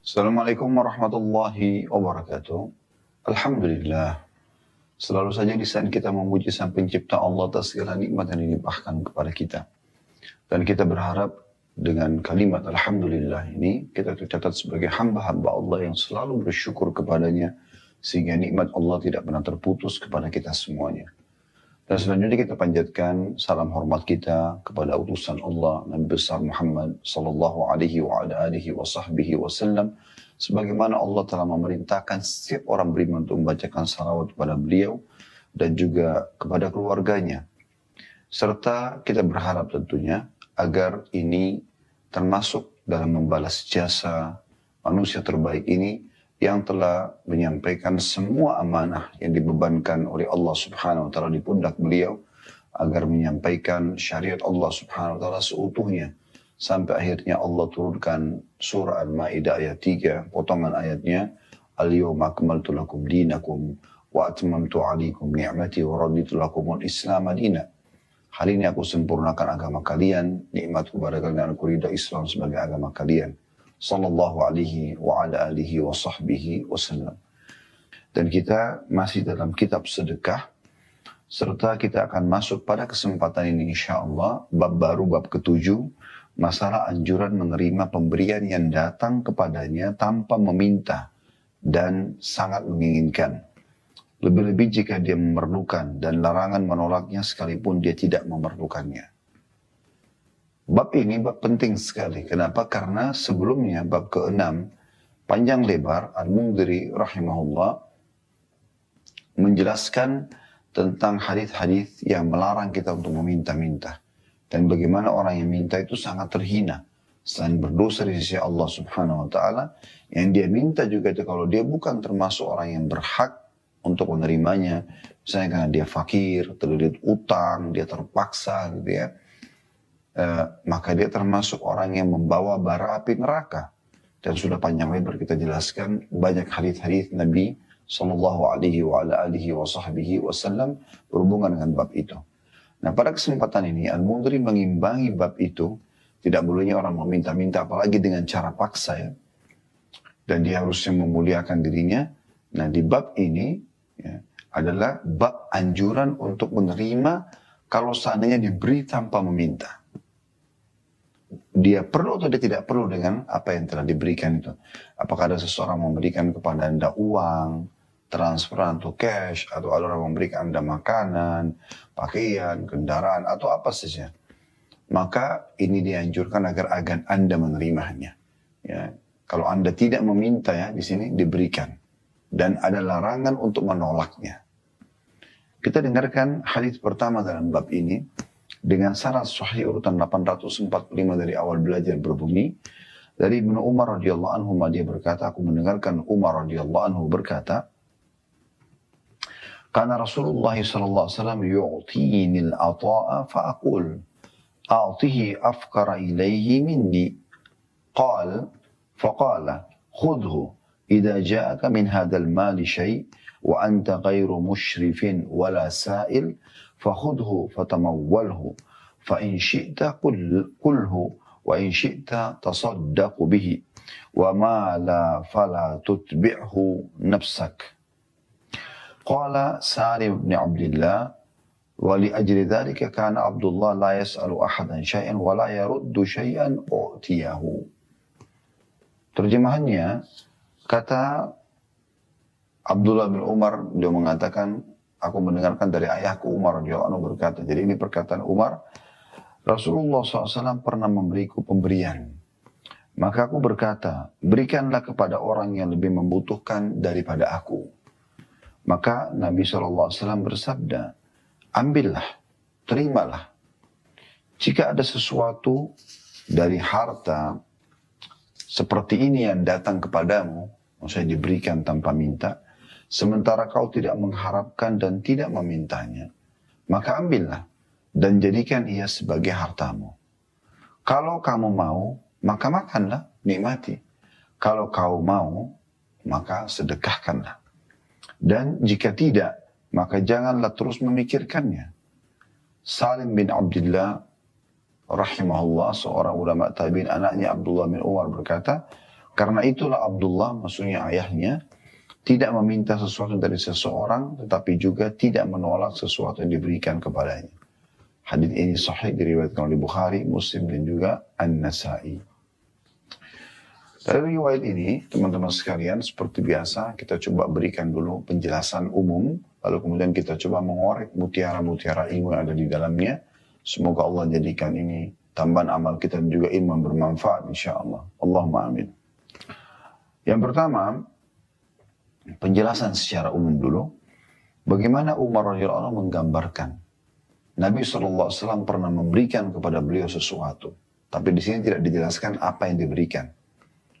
Assalamualaikum warahmatullahi wabarakatuh. Alhamdulillah. Selalu saja di saat kita memuji Sang Pencipta Allah atas segala nikmat yang dilimpahkan kepada kita. Dan kita berharap dengan kalimat Alhamdulillah ini, kita tercatat sebagai hamba-hamba Allah yang selalu bersyukur kepadanya, sehingga nikmat Allah tidak pernah terputus kepada kita semuanya. Dan selanjutnya kita panjatkan salam hormat kita kepada utusan Allah Nabi besar Muhammad sallallahu alaihi wa ala alihi wa sahbihi wasallam, sebagaimana Allah telah memerintahkan setiap orang beriman untuk membacakan salawat kepada beliau dan juga kepada keluarganya. Serta kita berharap tentunya agar ini termasuk dalam membalas jasa manusia terbaik ini yang telah menyampaikan semua amanah yang dibebankan oleh Allah Subhanahu wa taala di pundak beliau agar menyampaikan syariat Allah Subhanahu wa taala seutuhnya sampai akhirnya Allah turunkan surah Al-Maidah ayat 3 potongan ayatnya, Al-yawma akmaltu lakum dinakum wa atmamtu 'alaikum ni'mati wa raditu lakumul Islam madina. Hari ini aku sempurnakan agama kalian, nikmatku kepada kalian, aku ridha Islam sebagai agama kalian. Sallallahu alaihi wa ala alihi wa sahbihi wasallam. Dan kita masih dalam kitab sedekah, serta kita akan masuk pada kesempatan ini insyaAllah bab baru, bab ke-7, masalah anjuran menerima pemberian yang datang kepadanya tanpa meminta dan sangat menginginkan. Lebih-lebih jika dia memerlukan, dan larangan menolaknya sekalipun dia tidak memerlukannya. Bab ini bab penting sekali. Kenapa? Karena sebelumnya bab ke-6 panjang lebar Al-Mundhiri rahimahullah menjelaskan tentang hadis-hadis yang melarang kita untuk meminta-minta. Dan bagaimana orang yang minta itu sangat terhina. Selain berdosa di sisi Allah Subhanahu wa taala, yang dia minta juga itu kalau dia bukan termasuk orang yang berhak untuk menerimanya, misalnya karena dia fakir, terlilit utang, dia terpaksa gitu ya. Maka dia termasuk orang yang membawa bara api neraka. Dan sudah panjang lebar kita jelaskan banyak hadis-hadis Nabi sallallahu alaihi wa ala alihi wa sahbihi wasallam berhubungan dengan bab itu. Nah, pada kesempatan ini Al-Mundhiri mengimbangi bab itu, tidak bolehnya orang meminta-minta apalagi dengan cara paksa ya. Dan dia harusnya memuliakan dirinya. Nah, di bab ini ya, adalah bab anjuran untuk menerima kalau seandainya diberi tanpa meminta. Dia perlu atau dia tidak perlu dengan apa yang telah diberikan itu. Apakah ada seseorang memberikan kepada Anda uang, transferan atau cash, atau ada orang memberikan Anda makanan, pakaian, kendaraan, atau apa saja. Maka ini dianjurkan agar Anda menerimanya. Ya. Kalau Anda tidak meminta ya, di sini diberikan. Dan ada larangan untuk menolaknya. Kita dengarkan hadis pertama dalam bab ini. Dengan sanad sahih urutan 845 dari awal belajar berbunyi dari Ibnu Umar radhiyallahu anhu, dia berkata, aku mendengarkan Umar radhiyallahu anhu berkata, kana Rasulullah sallallahu alaihi wasallam yu'tini al-ata'a fa aqul a'tihi afqara ilayhi minni qala faqala khudhu idza ja'aka min hadzal mali shay' wa anta ghairu mushrifin wala sa'il فخذه فتموله فإن شئت قله وإن شئت تصدق به وما لا فلا تتبعه نفسك. قال سالم بن عبد الله ولأجل ذلك كان عبد الله لا يسأل أحدا شيئا ولا يرد شيئا أعطيه. Terjemahannya, kata Abdullah bin Umar, dia mengatakan, aku mendengarkan dari ayahku Umar radhiyallahu anhu berkata. Jadi ini perkataan Umar, Rasulullah SAW pernah memberiku pemberian. Maka aku berkata, berikanlah kepada orang yang lebih membutuhkan daripada aku. Maka Nabi SAW bersabda, ambillah, terimalah. Jika ada sesuatu dari harta seperti ini yang datang kepadamu, maksudnya diberikan tanpa minta, sementara kau tidak mengharapkan dan tidak memintanya, maka ambillah dan jadikan ia sebagai hartamu. Kalau kamu mau, maka makanlah, nikmati. Kalau kau mau, maka sedekahkanlah. Dan jika tidak, maka janganlah terus memikirkannya. Salim bin Abdullah rahimahullah, seorang ulama tabi'in, anaknya Abdullah bin Umar berkata, karena itulah Abdullah, maksudnya ayahnya, tidak meminta sesuatu dari seseorang, tetapi juga tidak menolak sesuatu yang diberikan kepadanya. Hadis ini sahih diriwayatkan oleh Bukhari, Muslim, dan juga An-Nasai. Dari riwayat ini, teman-teman sekalian, seperti biasa, kita coba berikan dulu penjelasan umum, lalu kemudian kita coba mengorek mutiara-mutiara ilmu yang ada di dalamnya. Semoga Allah jadikan ini tambahan amal kita dan juga ilmu yang bermanfaat, insyaAllah. Allahumma amin. Yang pertama, penjelasan secara umum dulu, bagaimana Umar radhiyallahu anhu menggambarkan Nabi SAW pernah memberikan kepada beliau sesuatu, tapi di sini tidak dijelaskan apa yang diberikan.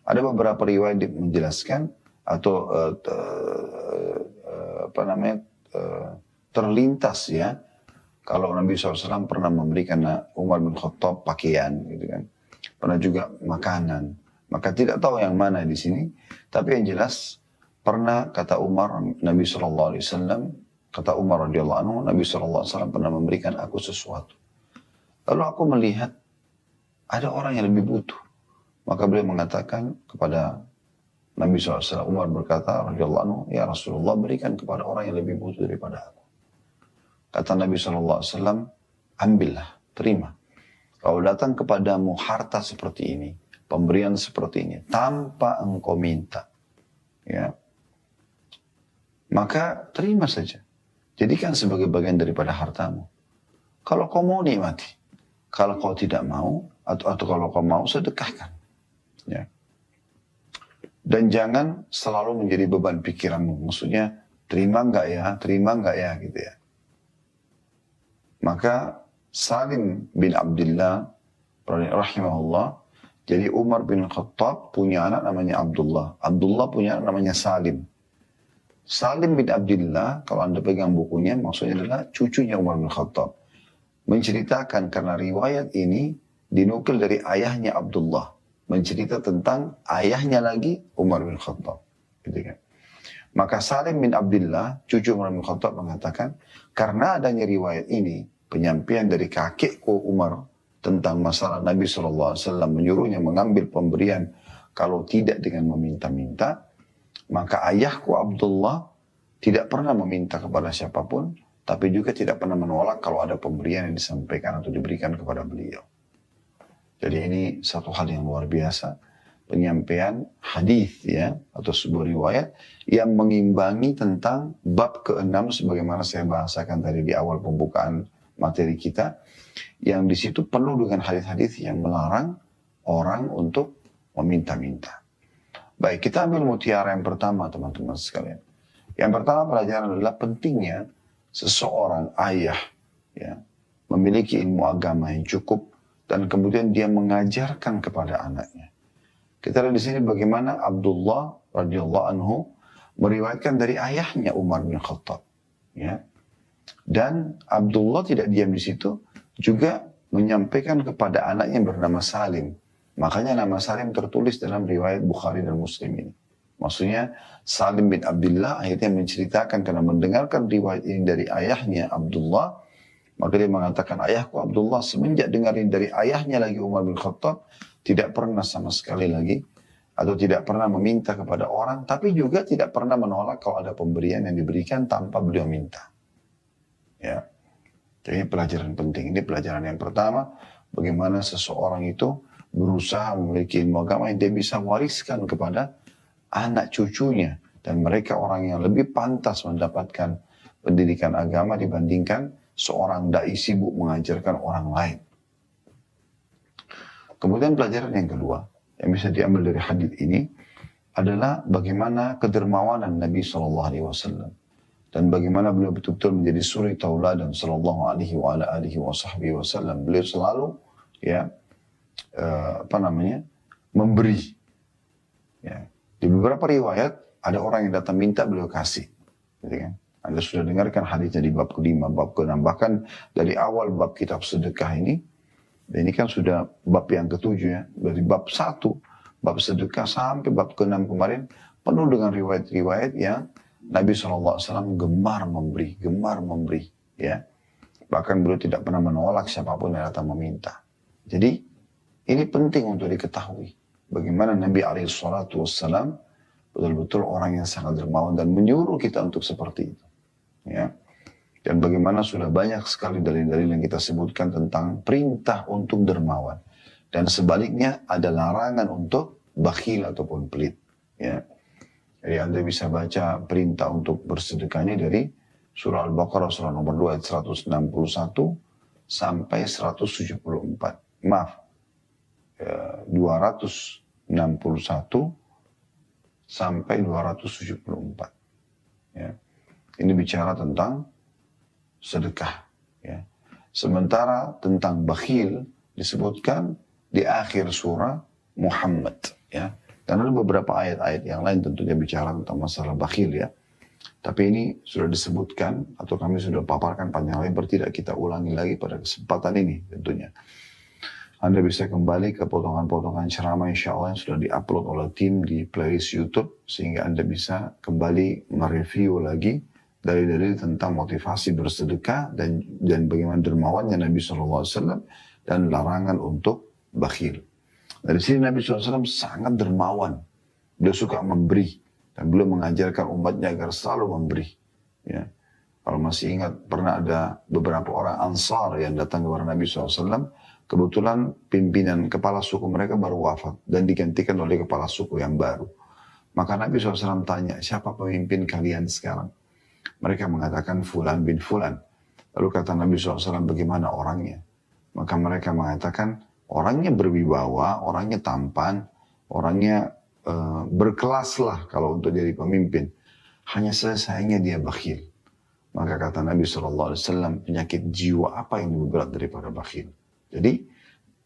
Ada beberapa riwayat menjelaskan atau terlintas ya, kalau Nabi SAW pernah memberikan Umar bin Khattab pakaian, gitu kan, pernah juga makanan. Maka tidak tahu yang mana di sini, tapi yang jelas pernah kata Umar, Nabi SAW, kata Umar radhiyallahu anhu, Nabi SAW pernah memberikan aku sesuatu. Lalu aku melihat ada orang yang lebih butuh. Maka beliau mengatakan kepada Nabi SAW, Umar berkata radhiyallahu anhu, ya Rasulullah, berikan kepada orang yang lebih butuh daripada aku. Kata Nabi SAW, ambillah, terima. Kalau datang kepadamu harta seperti ini, pemberian seperti ini, tanpa engkau minta, ya, maka terima saja. Jadikan sebagai bagian daripada hartamu. Kalau kau mau nikmati, kalau kau tidak mau, atau kalau kau mau sedekahkan. Ya. Dan jangan selalu menjadi beban pikiranmu. Maksudnya, terima enggak ya, gitu ya. Maka Salim bin Abdullah rahimahullah, jadi Umar bin Khattab punya anak namanya Abdullah. Abdullah punya anak namanya Salim. Salim bin Abdullah, kalau anda pegang bukunya, maksudnya adalah cucunya Umar bin Khattab. Menceritakan karena riwayat ini dinukil dari ayahnya Abdullah. Mencerita tentang ayahnya lagi Umar bin Khattab. Gitu kan. Maka Salim bin Abdullah, cucu Umar bin Khattab mengatakan, karena adanya riwayat ini, penyampaian dari kakekku Umar tentang masalah Nabi SAW menyuruhnya mengambil pemberian kalau tidak dengan meminta-minta, maka ayahku Abdullah tidak pernah meminta kepada siapapun, tapi juga tidak pernah menolak kalau ada pemberian yang disampaikan atau diberikan kepada beliau. Jadi ini satu hal yang luar biasa, penyampaian hadis ya, atau sebuah riwayat yang mengimbangi tentang bab ke-6 sebagaimana saya bahasakan tadi di awal pembukaan materi kita, yang di situ penuh dengan hadis-hadis yang melarang orang untuk meminta-minta. Baik, kita ambil mutiara yang pertama, teman-teman sekalian. Yang pertama pelajaran adalah pentingnya seseorang ayah ya, memiliki ilmu agama yang cukup dan kemudian dia mengajarkan kepada anaknya. Kita lihat di sini bagaimana Abdullah radhiyallahu anhu meriwayatkan dari ayahnya Umar bin Khattab. Ya. Dan Abdullah tidak diam di situ, juga menyampaikan kepada anaknya yang bernama Salim. Makanya nama Salim tertulis dalam riwayat Bukhari dan Muslim ini. Maksudnya Salim bin Abdullah akhirnya menceritakan karena mendengarkan riwayat ini dari ayahnya Abdullah. Maka dia mengatakan, ayahku Abdullah semenjak dengarin dari ayahnya lagi Umar bin Khattab, tidak pernah sama sekali lagi, atau tidak pernah meminta kepada orang, tapi juga tidak pernah menolak kalau ada pemberian yang diberikan tanpa beliau minta. Ya. Jadi pelajaran penting. Ini pelajaran yang pertama, bagaimana seseorang itu berusaha memiliki ilmu agama yang dia bisa wariskan kepada anak cucunya. Dan mereka orang yang lebih pantas mendapatkan pendidikan agama dibandingkan seorang dai sibuk mengajarkan orang lain. Kemudian pelajaran yang kedua yang bisa diambil dari hadis ini adalah bagaimana kedermawanan Nabi SAW. Dan bagaimana beliau betul-betul menjadi suri tauladan sallallahu alaihi wasallam. Beliau selalu ya memberi. Ya. Di beberapa riwayat ada orang yang datang minta beliau kasih. Gitu kan? Anda sudah dengarkan hadisnya di bab ke-5, bab ke-6. Bahkan dari awal bab kitab sedekah ini, dan ini kan sudah bab yang ke-7 ya. Dari bab 1, bab sedekah sampai bab ke-6 kemarin, penuh dengan riwayat-riwayat yang Nabi SAW gemar memberi. Ya. Bahkan beliau tidak pernah menolak siapapun yang datang meminta. Jadi ini penting untuk diketahui. Bagaimana Nabi SAW betul-betul orang yang sangat dermawan dan menyuruh kita untuk seperti itu. Ya. Dan bagaimana sudah banyak sekali dalil-dalil yang kita sebutkan tentang perintah untuk dermawan. Dan sebaliknya ada larangan untuk bakhil ataupun pelit. Ya. Jadi Anda bisa baca perintah untuk bersedekahnya dari surah Al-Baqarah surah nomor 2 ayat 161 sampai 174. Maaf, 261 sampai 274. Ya. Ini bicara tentang sedekah. Ya. Sementara tentang bakhil disebutkan di akhir surah Muhammad. Ya. Dan ada beberapa ayat-ayat yang lain tentunya bicara tentang masalah bakhil ya. Tapi ini sudah disebutkan atau kami sudah paparkan panjang lebar, tidak kita ulangi lagi pada kesempatan ini tentunya. Anda bisa kembali ke potongan-potongan ceramah insya Allah yang sudah diupload oleh tim di playlist YouTube. Sehingga Anda bisa kembali mereview lagi dalil-dalil tentang motivasi bersedekah dan bagaimana dermawannya Nabi SAW dan larangan untuk bakhil. Dari sini Nabi SAW sangat dermawan. Beliau suka memberi. Dan beliau mengajarkan umatnya agar selalu memberi. Ya. Kalau masih ingat, pernah ada beberapa orang Ansar yang datang kepada Nabi SAW. Kebetulan pimpinan kepala suku mereka baru wafat. Dan digantikan oleh kepala suku yang baru. Maka Nabi SAW tanya, siapa pemimpin kalian sekarang? Mereka mengatakan Fulan bin Fulan. Lalu kata Nabi SAW, bagaimana orangnya? Maka mereka mengatakan, orangnya berwibawa, orangnya tampan, orangnya berkelas lah kalau untuk jadi pemimpin. Hanya sayangnya dia bakhil. Maka kata Nabi SAW, penyakit jiwa apa yang lebih berat daripada bakhil? Jadi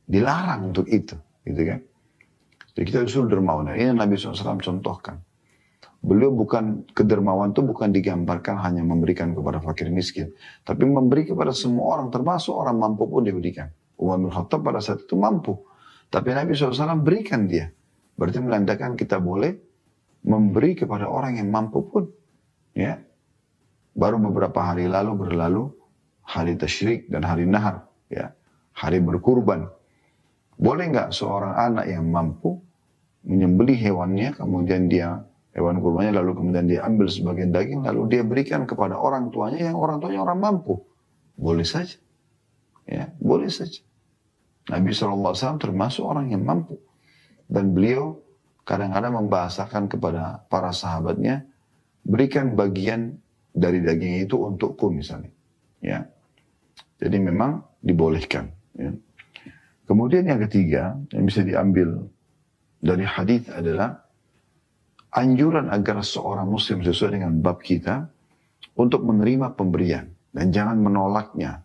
dilarang untuk itu, gitu kan? Jadi kita disuruh dermawan. Ini Nabi SAW contohkan. Beliau bukan, kedermawan itu bukan digambarkan hanya memberikan kepada fakir miskin. Tapi memberi kepada semua orang, termasuk orang mampu pun diberikan. Umar bin Khattab pada saat itu mampu. Tapi Nabi SAW berikan dia. Berarti menandakan kita boleh memberi kepada orang yang mampu pun. Ya. Baru beberapa hari lalu berlalu hari tasyrik dan hari nahar. Ya. Hari berkurban. Boleh nggak seorang anak yang mampu menyembelih hewannya, kemudian dia hewan kurbannya lalu kemudian dia ambil sebagian daging lalu dia berikan kepada orang tuanya yang orang tuanya orang mampu? Boleh saja. Ya, boleh saja. Nabi SAW termasuk orang yang mampu. Dan beliau kadang-kadang membahasakan kepada para sahabatnya, berikan bagian dari daging itu untukku misalnya. Ya. Jadi memang dibolehkan. Ya. Kemudian yang ketiga yang bisa diambil dari hadis adalah anjuran agar seorang muslim sesuai dengan bab kita untuk menerima pemberian dan jangan menolaknya.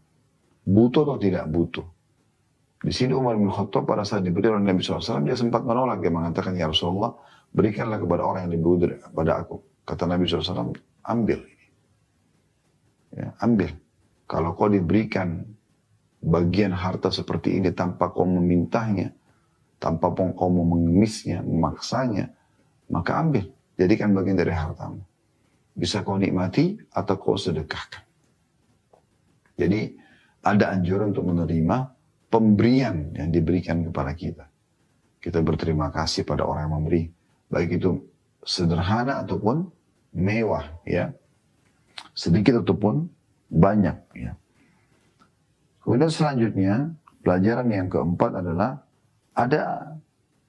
Butuh atau tidak butuh. Di sini Umar bin Khattab pada saat diberi oleh Nabi SAW, dia sempat menolak. Dia mengatakan, ya Rasulullah, berikanlah kepada orang yang lebih butuh daripada aku. Kata Nabi SAW, ambil ini. Ya, ambil. Kalau kau diberikan bagian harta seperti ini tanpa kau memintanya, tanpa kau mengemisnya, memaksanya, maka ambil. Jadikan bagian dari hartamu. Bisa kau nikmati atau kau sedekahkan. Jadi ada anjuran untuk menerima pemberian yang diberikan kepada kita. Kita berterima kasih pada orang yang memberi. Baik itu sederhana ataupun mewah. Ya. Sedikit ataupun banyak. Ya. Kemudian selanjutnya, pelajaran yang keempat adalah ada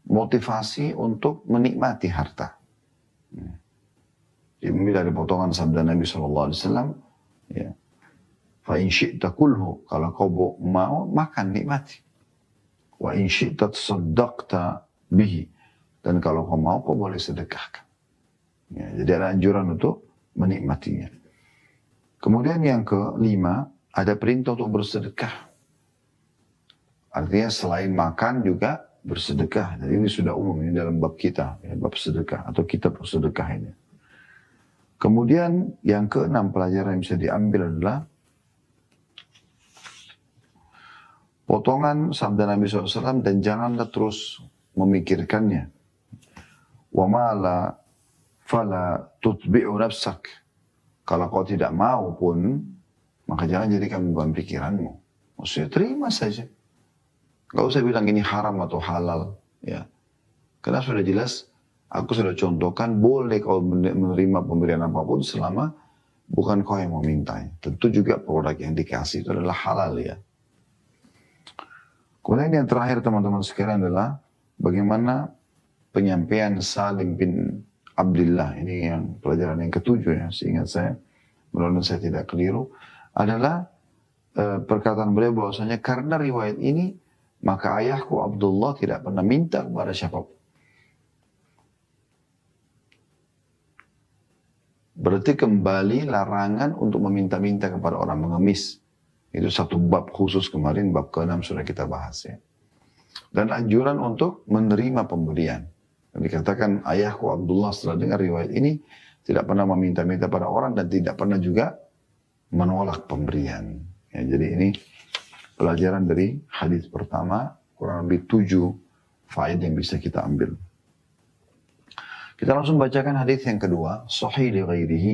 motivasi untuk menikmati harta. Diambil dari potongan sabda Nabi SAW. Ya. Fa in syi'ta kulhu, kalau kau mau makan nikmati. Wa in syi'ta tasaddaqta bihi, dan kalau kau mau kau boleh sedekahkan. Ya, jadi ada anjuran untuk menikmatinya. Kemudian yang kelima, ada perintah untuk bersedekah. Artinya selain makan juga bersedekah. Jadi ini sudah umum ini dalam bab kita, ya, bab sedekah atau kitab sedekah ini. Kemudian yang keenam pelajaran yang bisa diambil adalah potongan sabda Nabi SAW dan janganlah terus memikirkannya. Wa ma'ala fala tutbi'u nafsak. Kalau kau tidak mau pun, maka jangan jadikan beban pikiranmu. Maksudnya terima saja. Gak usah bilang ini haram atau halal. Ya. Karena sudah jelas, aku sudah contohkan, boleh kau menerima pemberian apapun selama bukan kau yang meminta. Tentu juga produk yang dikasih itu adalah halal ya. Kemudian yang terakhir teman-teman sekalian adalah bagaimana penyampaian Salim bin Abdullah, ini yang pelajaran yang ketujuh ya, seingat saya, mudah-mudahan saya tidak keliru, adalah perkataan beliau bahwasanya karena riwayat ini, maka ayahku Abdullah tidak pernah minta kepada siapapun. Berarti kembali larangan untuk meminta-minta kepada orang mengemis. Itu satu bab khusus kemarin, bab ke-6 sudah kita bahas ya. Dan anjuran untuk menerima pemberian. Dikatakan ayahku Abdullah setelah dengar riwayat ini tidak pernah meminta-minta pada orang dan tidak pernah juga menolak pemberian. Ya, jadi ini pelajaran dari hadis pertama, kurang lebih 7 faedah yang bisa kita ambil. Kita langsung bacakan hadis yang kedua, sahih li ghairihi,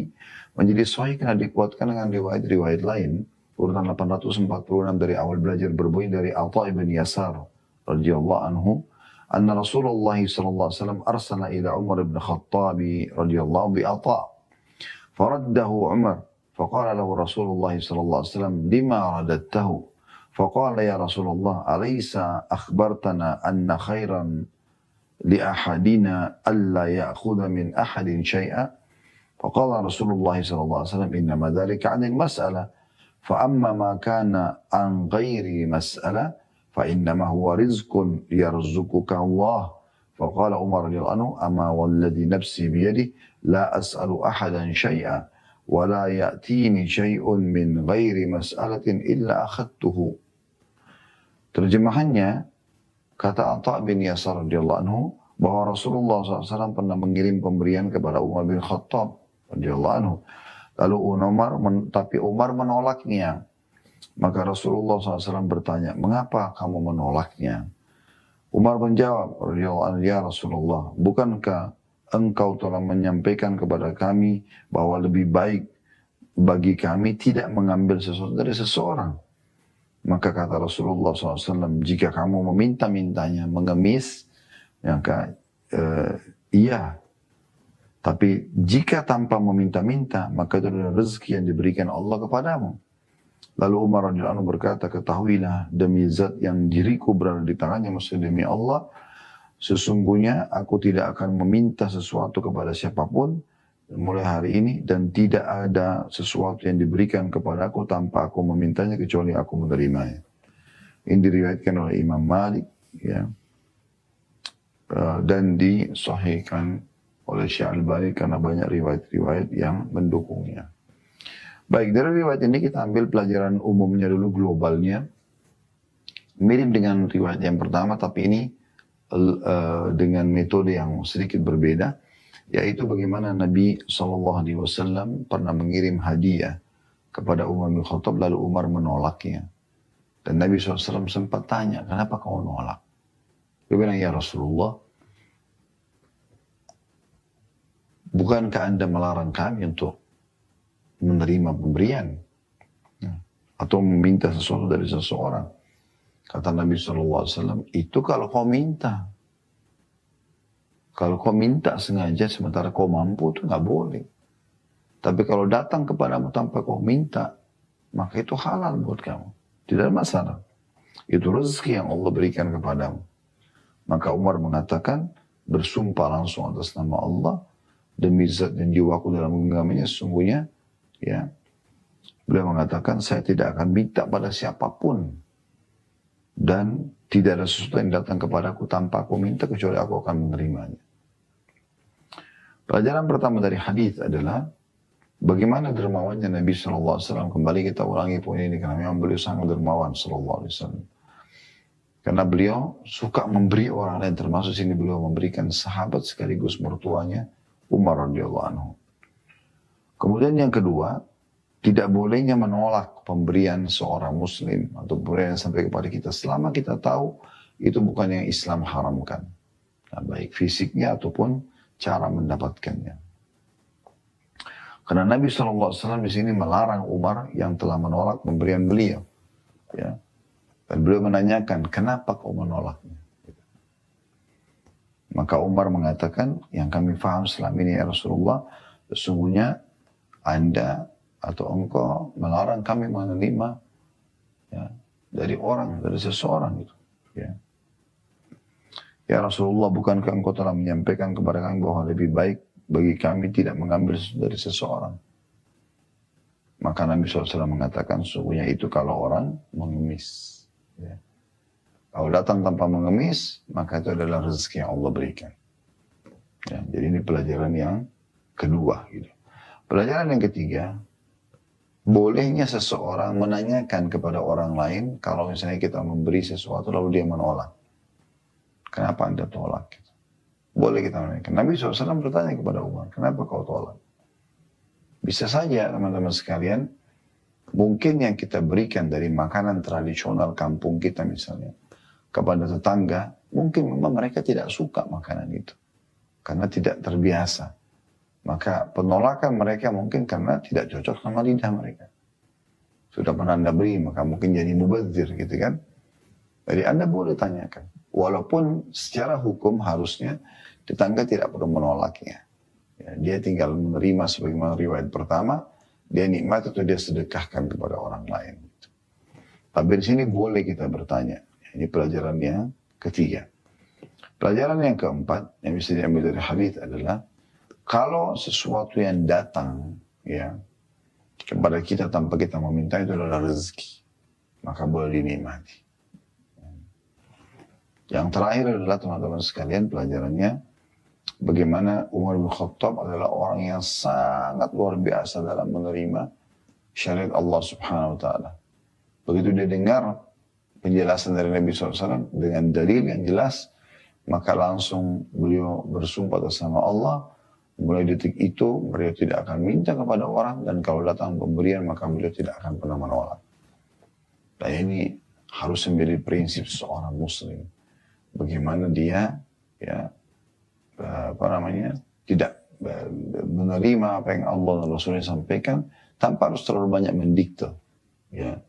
menjadi sahih karena dikuatkan dengan riwayat-riwayat lain. Urutan 846 dari awal belajar berbunyi dari Atha ibn Yasar radhiyallahu anhu, anna Rasulullah sallallahu alaihi wasallam arsala ila Umar ibn Khattab radhiyallahu bi Atha. Faraddahu Umar, faqala lahu Rasulullah sallallahu alaihi wasallam, lima radadtahu? Faqala ya Rasulullah, alaysa akhbartana anna khairan li ahadina alla ya'khudha min ahadin syai'a? Faqala Rasulullah sallallahu alaihi wasallam, innama dhalika 'anil mas'alah. فأما ما كان عن غير مسألة فإنما هو رزق يرزقك الله. فقال عمر رضي الله عنه أما والذي نفسي بيده لا أسأل أحدا شيئا ولا يأتيني شيء من غير مسألة إلا أخذته. Terjemahannya, kata Atha bin Yasar radhiyallahu anhu bahwa Rasulullah SAW pernah mengirim pemberian kepada Umar bin Khattab radhiyallahu anhu. Lalu tapi Umar menolaknya. Maka Rasulullah SAW bertanya, mengapa kamu menolaknya? Umar menjawab, ya Rasulullah, bukankah engkau telah menyampaikan kepada kami bahwa lebih baik bagi kami tidak mengambil sesuatu dari seseorang? Maka kata Rasulullah SAW, jika kamu meminta-mintanya, mengemis, maka iya. Tapi jika tanpa meminta-minta, maka itu adalah rezeki yang diberikan Allah kepadamu. Lalu Umar radhiyallahu anhu berkata, ketahuilah demi zat yang diriku berada di tangannya, maksudnya demi Allah, sesungguhnya aku tidak akan meminta sesuatu kepada siapapun mulai hari ini, dan tidak ada sesuatu yang diberikan kepada aku tanpa aku memintanya kecuali aku menerimanya. Ini diriwayatkan oleh Imam Malik ya, dan disahihkan oleh Syekh Al-Albani karena banyak riwayat-riwayat yang mendukungnya. Baik, dari riwayat ini kita ambil pelajaran umumnya dulu, globalnya. Mirip dengan riwayat yang pertama, tapi ini dengan metode yang sedikit berbeda, yaitu bagaimana Nabi SAW pernah mengirim hadiah kepada Umar bin Khattab, lalu Umar menolaknya. Dan Nabi SAW sempat tanya, kenapa kau menolak? Dia bilang, ya Rasulullah, bukankah Anda melarang kami untuk menerima pemberian atau meminta sesuatu dari seseorang? Kata Nabi SAW, itu kalau kau minta. Kalau kau minta sengaja sementara kau mampu, itu nggak boleh. Tapi kalau datang kepadamu tanpa kau minta, maka itu halal buat kamu. Tidak ada masalah. Itu rezeki yang Allah berikan kepadamu. Maka Umar mengatakan, bersumpah langsung atas nama Allah, demi zat dan jiwaku dalam genggamannya, sesungguhnya ya, beliau mengatakan saya tidak akan minta pada siapapun dan tidak ada sesuatu yang datang kepadaku tanpa aku minta kecuali aku akan menerimanya. Pelajaran pertama dari hadis adalah bagaimana dermawannya Nabi SAW. Kembali kita ulangi poin ini karena memang beliau sangat dermawan SAW. Karena beliau suka memberi orang lain, termasuk sini beliau memberikan sahabat sekaligus mertuanya Umar radhiyallahu anhu. Kemudian yang kedua, tidak bolehnya menolak pemberian seorang muslim atau pemberian yang sampai kepada kita selama kita tahu itu bukan yang Islam haramkan. Nah, baik fisiknya ataupun cara mendapatkannya. Karena Nabi SAW di sini melarang Umar yang telah menolak pemberian beliau. Ya. Dan beliau menanyakan, kenapa kau menolaknya? Maka Umar mengatakan, yang kami faham selama ini ya Rasulullah, sesungguhnya Anda atau engkau melarang kami menerima ya, dari seseorang gitu. Ya. Ya Rasulullah, bukankah engkau telah menyampaikan kepada kami bahwa lebih baik bagi kami tidak mengambil dari seseorang? Maka Nabi SAW mengatakan, sesungguhnya itu kalau orang mengemis. Ya. Kalau datang tanpa mengemis, maka itu adalah rezeki yang Allah berikan. Ya, jadi ini pelajaran yang kedua. Gitu. Pelajaran yang ketiga, bolehnya seseorang menanyakan kepada orang lain, kalau misalnya kita memberi sesuatu lalu dia menolak. Kenapa Anda tolak? Gitu. Boleh kita menanyakan. Nabi SAW bertanya kepada Umar, kenapa kau tolak? Bisa saja teman-teman sekalian, mungkin yang kita berikan dari makanan tradisional kampung kita misalnya, kepada tetangga, mungkin memang mereka tidak suka makanan itu. Karena tidak terbiasa. Maka penolakan mereka mungkin karena tidak cocok sama lidah mereka. Sudah pernah Anda beri, maka mungkin jadi mubazir gitu kan. Jadi Anda boleh tanyakan. Walaupun secara hukum harusnya tetangga tidak perlu menolaknya. Ya, dia tinggal menerima sebagaimana riwayat pertama, dia nikmat atau dia sedekahkan kepada orang lain. Tapi di sini boleh kita bertanya. Ini pelajaran yang ketiga. Pelajaran yang keempat yang bisa diambil dari hadis adalah kalau sesuatu yang datang ya kepada kita tanpa kita meminta itu adalah rezeki, maka boleh dinikmati. Yang terakhir adalah teman-teman sekalian pelajarannya bagaimana Umar bin Khattab adalah orang yang sangat luar biasa dalam menerima syariat Allah Subhanahu wa taala. Begitu dia dengar penjelasan dari Nabi SAW dengan dalil yang jelas, maka langsung beliau bersumpah atas nama Allah. Mulai detik itu beliau tidak akan minta kepada orang, dan kalau datang pemberian maka beliau tidak akan pernah menolak. Dan ini harus menjadi prinsip seorang muslim. Bagaimana dia tidak menerima apa yang Allah dan Rasulnya sampaikan tanpa harus terlalu banyak mendikte. Ya.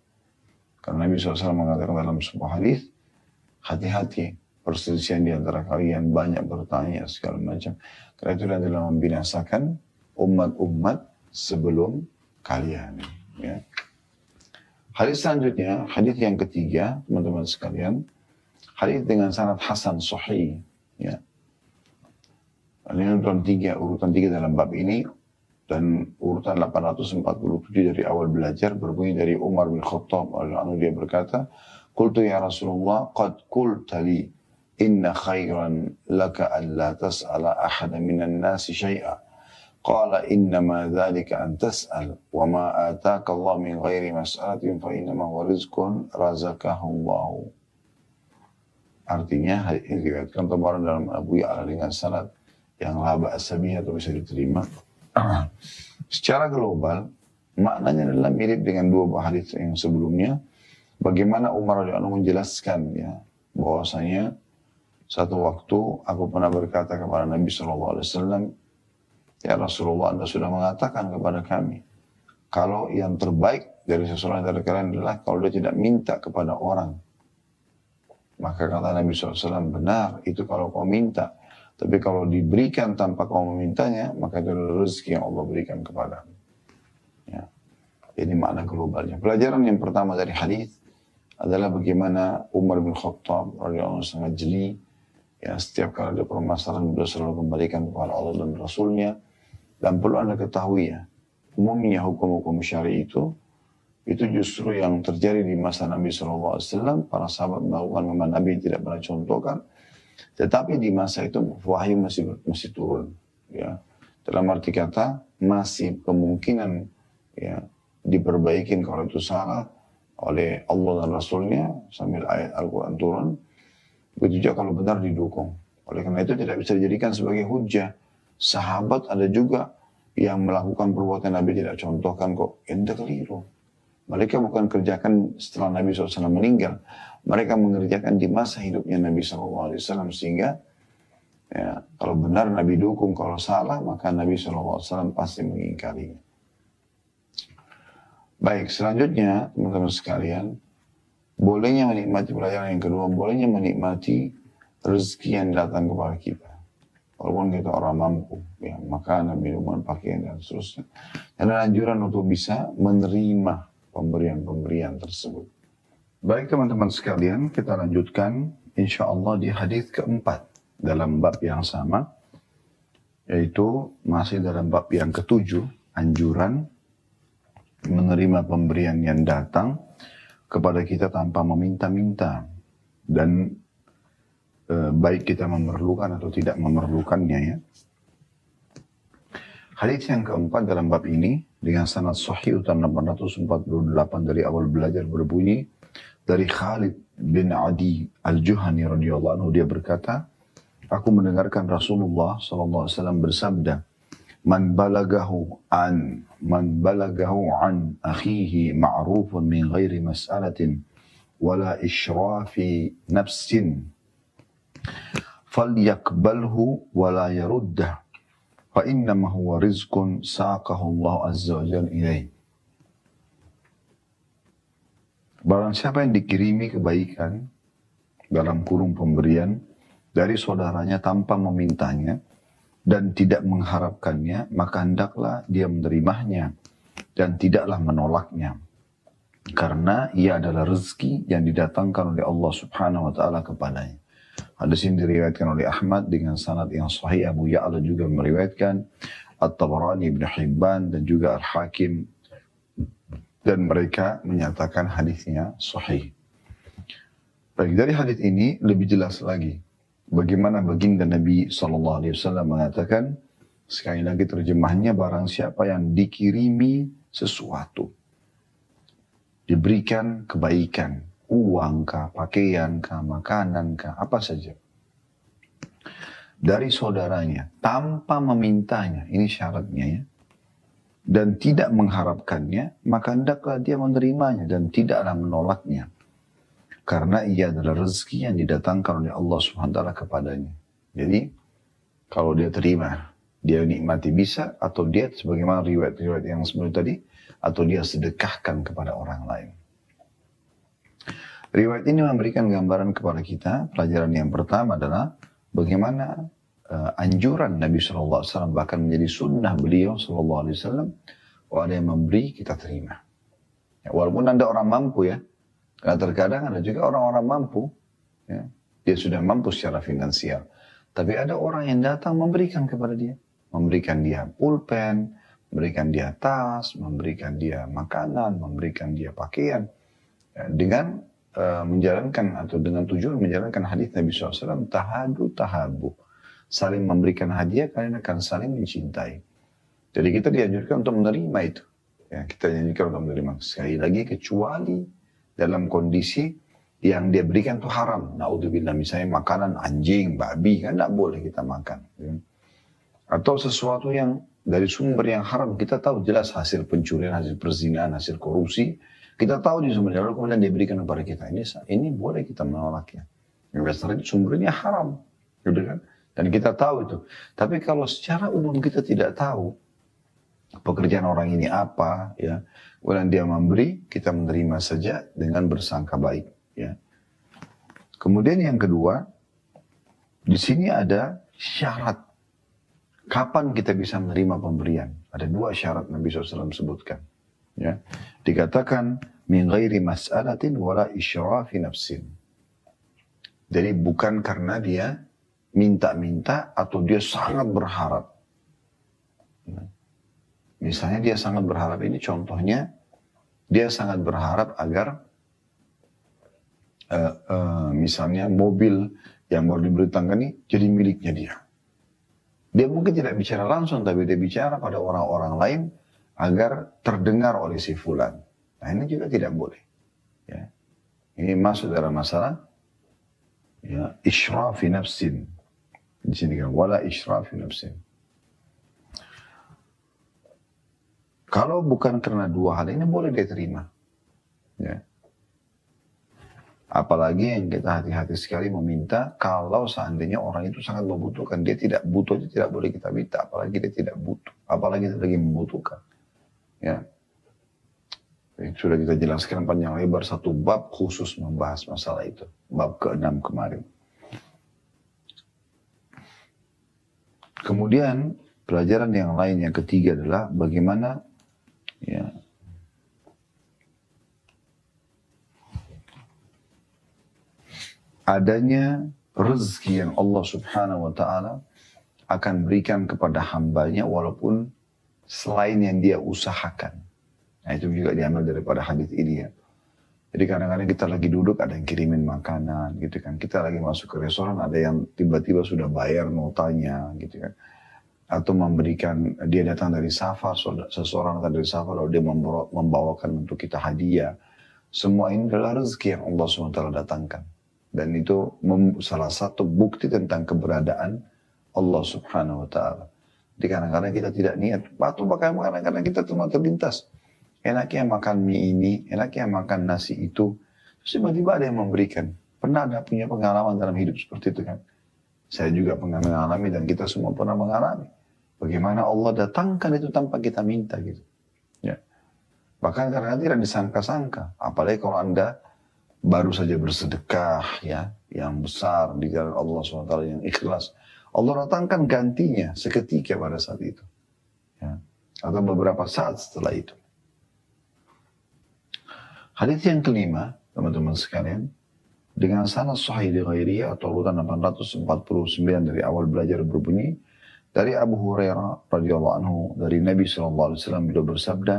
Karena Nabi SAW mengatakan dalam sebuah hadis, hati-hati perselisihan di antara kalian, banyak bertanya segala macam. Karena itu adalah membinasakan umat-umat sebelum kalian. Ya. Hadis selanjutnya, hadis yang ketiga, teman-teman sekalian, hadis dengan sanad hasan sahih. Ya. Ini urutan tiga dalam bab ini, dan urutan 847 dari awal belajar berbunyi dari Umar bin Khattab. Lalu dia berkata, Qultu ya Rasulullah, qad qulta li, inna khairan laka an la tas'ala ahada minan nasi syai'a. Qala innama dhalika an tas'al, wa ma ataka Allah min ghairi mas'alatin fa innama huwa rizqun razaqahu Allah. Artinya, ini dikatakan terbaru dalam Abu Ya'la dengan sanad yang la ba'sa bihi atau bisa diterima. Secara global, maknanya adalah mirip dengan dua buah hadis yang sebelumnya. Bagaimana Umar radhiyallahu anhu menjelaskan ya, bahwasanya satu waktu aku pernah berkata kepada Nabi SAW, ya Rasulullah, Anda sudah mengatakan kepada kami, kalau yang terbaik dari seseorang dari kalian adalah kalau dia tidak minta kepada orang. Maka kata Nabi SAW, benar, itu kalau kau minta. Tapi kalau diberikan tanpa kau memintanya, maka itu adalah rezeki yang Allah berikan kepadamu. Ya. Ini makna globalnya. Pelajaran yang pertama dari hadis adalah bagaimana Umar bin Khattab radhiyallahu anhu sangat jeli. Ya, setiap kali ada permasalahan beliau selalu kembalikan kepada Allah dan Rasulnya. Dan perlu Anda ketahui ya, umumnya hukum-hukum syari itu justru yang terjadi di masa Nabi SAW. Para sahabat melakukan memang Nabi tidak pernah contohkan. Tetapi di masa itu wahyu masih turun. Ya. Dalam arti kata masih kemungkinan ya, diperbaikin kalau itu salah oleh Allah dan Rasulnya sambil ayat Al-Quran turun. Begitu juga kalau benar didukung. Oleh karena itu tidak bisa dijadikan sebagai hujah. Sahabat ada juga yang melakukan perbuatan Nabi tidak contohkan kok. Ente keliru. Mereka bukan kerjakan setelah Nabi SAW meninggal. Mereka mengerjakan di masa hidupnya Nabi SAW. Sehingga ya, kalau benar Nabi dukung, kalau salah maka Nabi SAW pasti mengingkarinya. Baik, selanjutnya teman-teman sekalian, Bolehnya menikmati pelajaran yang kedua, bolehnya menikmati rezeki yang datang kepada kita. Walaupun kita orang mampu, ya, makanan, minuman, pakaian, dan seterusnya. Dan anjuran untuk bisa menerima pemberian-pemberian tersebut. Baik teman-teman sekalian, kita lanjutkan insya Allah di hadis keempat dalam bab yang sama, yaitu masih dalam bab yang ketujuh, anjuran menerima pemberian yang datang kepada kita tanpa meminta-minta, dan baik kita memerlukan atau tidak memerlukannya, ya. Hadis yang keempat dalam bab ini dengan sanad sahih tahun 848 dari awal belajar berbunyi dari Khalid bin Adi Al-Juhani radhiyallahu anhu, dia berkata, aku mendengarkan Rasulullah sallallahu alaihi wasallam bersabda, man balagahu an akhihi ma'rufun min ghairi mas'alatin wala ishrafi nafsin falyakbalhu wala yaruddah fa innama huwa rizqun saqahu Allah azza wa jalla ilaih. Barang siapa yang dikirimi kebaikan dalam kurung pemberian dari saudaranya tanpa memintanya dan tidak mengharapkannya, maka hendaklah dia menerimanya dan tidaklah menolaknya, karena ia adalah rezeki yang didatangkan oleh Allah subhanahu wa ta'ala kepadanya. Hadis ini diriwayatkan oleh Ahmad dengan sanad yang sahih. Abu Ya'la juga meriwayatkan, At-Tabarani, Ibn Hibban, dan juga Al-Hakim, dan mereka menyatakan hadisnya sahih. Baik, dari hadis ini lebih jelas lagi bagaimana baginda Nabi SAW mengatakan, sekali lagi terjemahnya, barang siapa yang dikirimi sesuatu, diberikan kebaikan, uang kah, pakaian kah, makanan kah, apa saja, dari saudaranya tanpa memintanya, ini syaratnya, ya, dan tidak mengharapkannya, maka hendaklah dia menerimanya dan tidaklah menolaknya, karena ia adalah rezeki yang didatangkan oleh Allah SWT kepadanya. Jadi, kalau dia terima, dia nikmati bisa, atau dia sebagaimana riwayat-riwayat yang sebelum tadi, atau dia sedekahkan kepada orang lain. Riwayat ini memberikan gambaran kepada kita. Pelajaran yang pertama adalah bagaimana anjuran Nabi SAW, bahkan menjadi sunnah beliau SAW, kalau ada yang memberi, kita terima. Ya, walaupun Anda orang mampu, ya. Karena terkadang ada juga orang-orang mampu, ya, dia sudah mampu secara finansial, tapi ada orang yang datang memberikan kepada dia, memberikan dia pulpen, memberikan dia tas, memberikan dia makanan, memberikan dia pakaian, ya, dengan menjalankan atau dengan tujuan menjalankan hadis Nabi SAW, tahabu, saling memberikan hadiah, kalian akan saling mencintai. Jadi kita dianjurkan untuk menerima itu, ya, kita dianjurkan untuk menerima, sekali lagi kecuali dalam kondisi yang dia berikan itu haram. Naudzubillah, misalnya makanan anjing, babi, kan tidak boleh kita makan. Ya. Atau sesuatu yang dari sumber yang haram, kita tahu jelas hasil pencurian, hasil perzinahan, hasil korupsi, kita tahu di sumbernya, lalu kemudian diberikan kepada kita. Ini boleh kita menolaknya. Yang dasarnya sumbernya haram, gitu kan? Dan kita tahu itu. Tapi kalau secara umum kita tidak tahu pekerjaan orang ini apa, ya, kemudian dia memberi, kita menerima saja dengan bersangka baik, ya. Kemudian yang kedua, di sini ada syarat kapan kita bisa menerima pemberian. Ada dua syarat Nabi SAW sebutkan, ya. Dikatakan min ghairi mas'alatin wala isyrafi nafsin. Jadi bukan karena dia minta-minta atau dia sangat berharap. Misalnya dia sangat berharap, ini contohnya, dia sangat berharap agar misalnya mobil yang baru diberitakan ini jadi miliknya dia. Dia mungkin tidak bicara langsung, tapi dia bicara pada orang-orang lain agar terdengar oleh si fulan. Nah, ini juga tidak boleh. Ya. Ini masuk dalam masalah, ya, isyrafi nafsin. Di sini kan wala isyrafi nafsin. Kalau bukan karena dua hal ini boleh dia terima. Ya. Apalagi yang kita hati-hati sekali meminta, kalau seandainya orang itu sangat membutuhkan, dia tidak butuh, itu tidak boleh kita minta, apalagi dia tidak butuh, apalagi dia lagi membutuhkan. Ya. Sudah kita jelaskan panjang lebar satu bab khusus membahas masalah itu. Bab ke-6 kemarin. Kemudian pelajaran yang lain yang ketiga adalah bagaimana ya, adanya rezeki yang Allah subhanahu wa ta'ala akan berikan kepada hambanya walaupun selain yang dia usahakan. Nah itu juga diambil daripada hadis ini ya. Jadi kadang-kadang kita lagi duduk ada yang kirimin makanan gitu kan. Kita lagi masuk ke restoran ada yang tiba-tiba sudah bayar notanya gitu kan. Atau memberikan, dia datang dari safar, seseorang datang dari safar lalu dia membawakan untuk kita hadiah. Semua ini adalah rezeki yang Allah SWT datangkan. Dan itu salah satu bukti tentang keberadaan Allah Subhanahu Wa Ta'ala. Jadi kadang-kadang kita tidak niat. Atau bahkan kadang-kadang kita cuma terlintas. Enaknya makan mie ini, enaknya makan nasi itu. Terus tiba-tiba ada yang memberikan. Pernah ada punya pengalaman dalam hidup seperti itu kan? Saya juga pernah mengalami dan kita semua pernah mengalami. Bagaimana Allah datangkan itu tanpa kita minta gitu. Ya. Bahkan karena tidak disangka-sangka. Apalagi kalau Anda baru saja bersedekah ya, yang besar di jalan Allah SWT yang ikhlas. Allah datangkan gantinya seketika pada saat itu. Ya. Atau beberapa saat setelah itu. Hadis yang kelima, teman-teman sekalian, dengan sanad sahih di ghairihi atau urutan 849 dari awal belajar berbunyi, dari Abu Hurairah radhiyallahu anhu dari Nabi sallallahu alaihi wasallam beliau bersabda,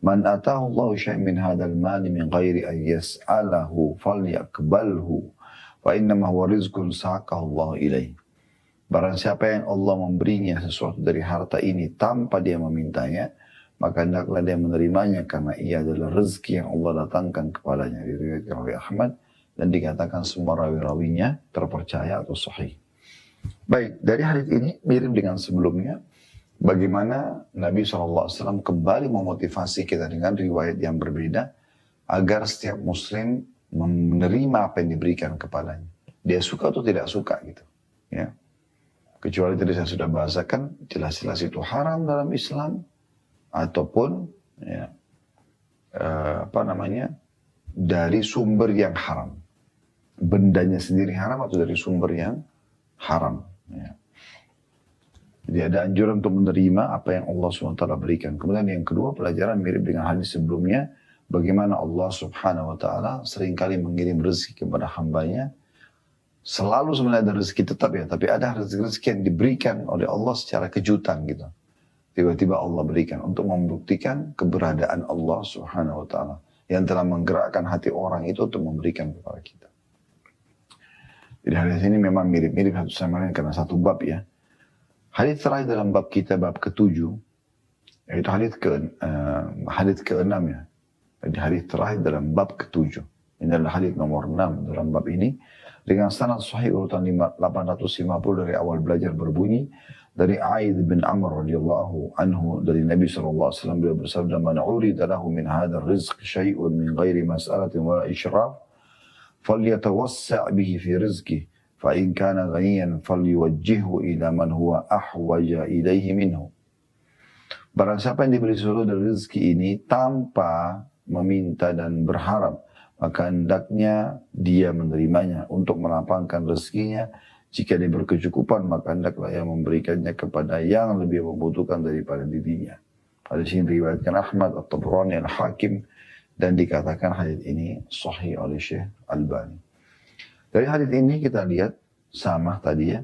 "Man atahu Allah syai'an min hadzal mali min ghairi an yas'alahu falyaqbalhu, fa innama huwa rizqun saqahu Allah ilaihi." Barang siapa yang Allah memberinya sesuatu dari harta ini tanpa dia memintanya, maka hendaklah dia menerimanya karena ia adalah rezeki yang Allah datangkan kepadanya. Diriwayatkan oleh Ahmad dan dikatakan semua rawi-rawinya terpercaya atau sahih. Baik, dari hadis ini mirip dengan sebelumnya. Bagaimana Nabi SAW kembali memotivasi kita dengan riwayat yang berbeda agar setiap muslim menerima apa yang diberikan kepadanya. Dia suka atau tidak suka gitu. Ya. Kecuali tadi saya sudah bahasakan jelas-jelas itu haram dalam Islam. Ataupun ya, dari sumber yang haram, bendanya sendiri haram atau dari sumber yang haram. Ya. Jadi ada anjuran untuk menerima apa yang Allah SWT berikan. Kemudian yang kedua pelajaran mirip dengan hadis sebelumnya, bagaimana Allah Subhanahu Wa Taala seringkali mengirim rezeki kepada hambanya. Selalu sebenarnya ada rezeki tetap ya, tapi ada rezeki yang diberikan oleh Allah secara kejutan gitu. Tiba-tiba Allah berikan untuk membuktikan keberadaan Allah Subhanahu Wa Taala yang telah menggerakkan hati orang itu untuk memberikan kepada kita. Jadi hadis ini memang mirip-mirip satu sama lain karena satu bab ya. Hadis terakhir dalam bab kita bab ke-7 yaitu hadis ke-6 ya. Jadi hadis terakhir dalam bab ke-7. Ini adalah hadis nomor 6 dalam bab ini dengan sanad sahih urutan 850 dari awal belajar berbunyi. Dari Aid bin Amr radhiyallahu anhu dari Nabi sallallahu alaihi wasallam beliau bersabda, "Man urida lahu min hadzal rizq syai'un min ghairi mas'alatin wa israf, falyatawassa' bihi fi rizqihi, fa in kana ghaniyan falyuwajjihhu ila man huwa ahwaja ilaihi minhu." Barang siapa yang diberi sesuatu dari rezeki ini tanpa meminta dan berharap, maka hendaknya dia menerimanya untuk melapangkan rezekinya. Jika dia berkecukupan, maka hendaklah ia memberikannya kepada yang lebih membutuhkan daripada dirinya. Hadis ini diriwayatkan Ahmad, At-Tabrani, Al-Hakim, dan dikatakan hadis ini sahih oleh Syekh Albani. Dari hadis ini kita lihat sama tadi ya,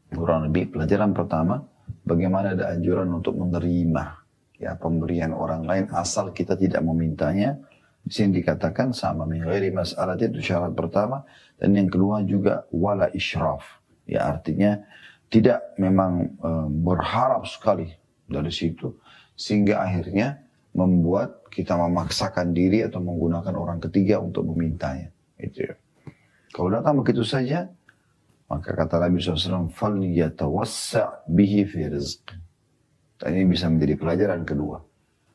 kurang lebih pelajaran pertama, bagaimana ada anjuran untuk menerima ya pemberian orang lain asal kita tidak memintanya. Di sini dikatakan sama min ghairi mas'alah itu syarat pertama, dan yang kedua juga wala israf. Ya artinya tidak memang berharap sekali dari situ sehingga akhirnya membuat kita memaksakan diri atau menggunakan orang ketiga untuk memintanya. Itu ya. Kalau datang begitu saja, maka kata Nabi SAW, "Falyatawassa' bihi fi rizqi." Dan ini bisa menjadi pelajaran kedua.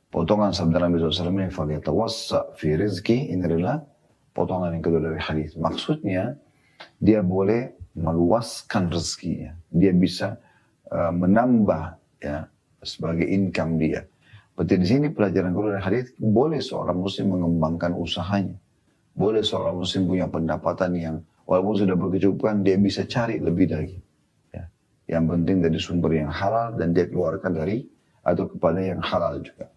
Potongan sabda Nabi SAW ini "Falyatawassa' fi rizqi" ini adalah potongan yang kedua dari hadis. Maksudnya dia boleh meluaskan rezekinya. Dia bisa menambah ya sebagai income dia. Berarti di sini pelajaran kedua dari hadis, boleh seorang muslim mengembangkan usahanya. Boleh seorang muslim punya pendapatan yang walaupun sudah berkecukupan, dia bisa cari lebih lagi. Ya. Yang penting dari sumber yang halal dan dia keluarkan dari atau kepada yang halal juga.